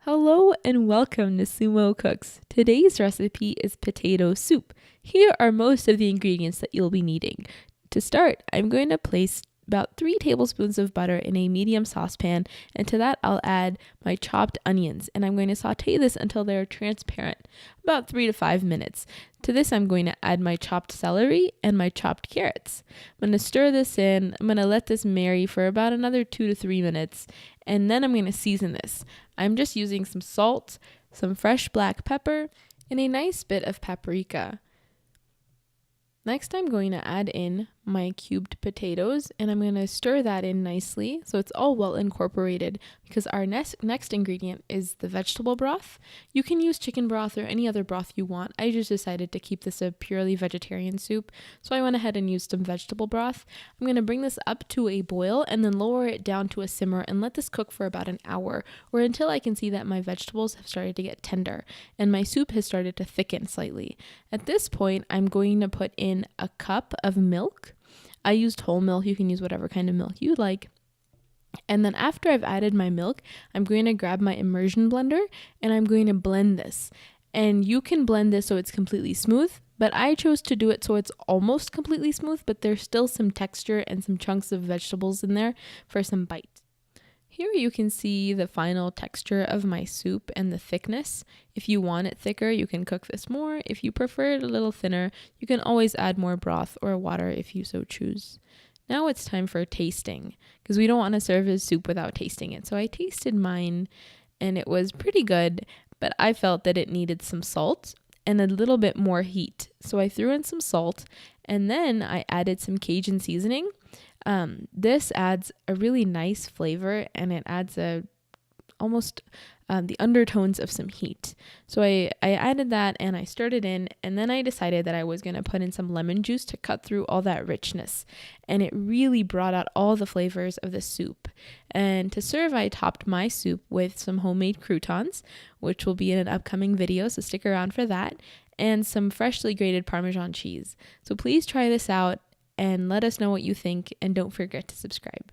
Hello and welcome to Sumo Cooks. Today's recipe is potato soup. Here are most of the ingredients that you'll be needing. To start, I'm going to place about 3 tablespoons of butter in a medium saucepan, and to that I'll add my chopped onions, and I'm going to saute this until they're transparent, about 3 to 5 minutes. To this I'm going to add my chopped celery and my chopped carrots. I'm going to stir this in. I'm going to let this marry for about another 2 to 3 minutes, and then I'm going to season this. I'm just using some salt, some fresh black pepper, and a nice bit of paprika. Next, I'm going to add in my cubed potatoes, and I'm going to stir that in nicely so it's all well incorporated, because our next ingredient is the vegetable broth. You can use chicken broth or any other broth you want. I just decided to keep this a purely vegetarian soup, so I went ahead and used some vegetable broth. I'm going to bring this up to a boil and then lower it down to a simmer and let this cook for about an hour, or until I can see that my vegetables have started to get tender and my soup has started to thicken slightly. At this point, I'm going to put in a cup of milk. I used whole milk. You can use whatever kind of milk you like. And then after I've added my milk, I'm going to grab my immersion blender and I'm going to blend this. And you can blend this so it's completely smooth, but I chose to do it so it's almost completely smooth, but there's still some texture and some chunks of vegetables in there for some bite. Here you can see the final texture of my soup and the thickness. If you want it thicker, you can cook this more. If you prefer it a little thinner, you can always add more broth or water if you so choose. Now it's time for tasting, because we don't want to serve this soup without tasting it. So I tasted mine and it was pretty good, but I felt that it needed some salt and a little bit more heat. So I threw in some salt and then I added some Cajun seasoning. This adds a really nice flavor, and it adds almost the undertones of some heat. So I added that and I stirred it in, and then I decided that I was going to put in some lemon juice to cut through all that richness, and it really brought out all the flavors of the soup. And to serve, I topped my soup with some homemade croutons, which will be in an upcoming video, so stick around for that, and some freshly grated Parmesan cheese. So please try this out and let us know what you think, and don't forget to subscribe.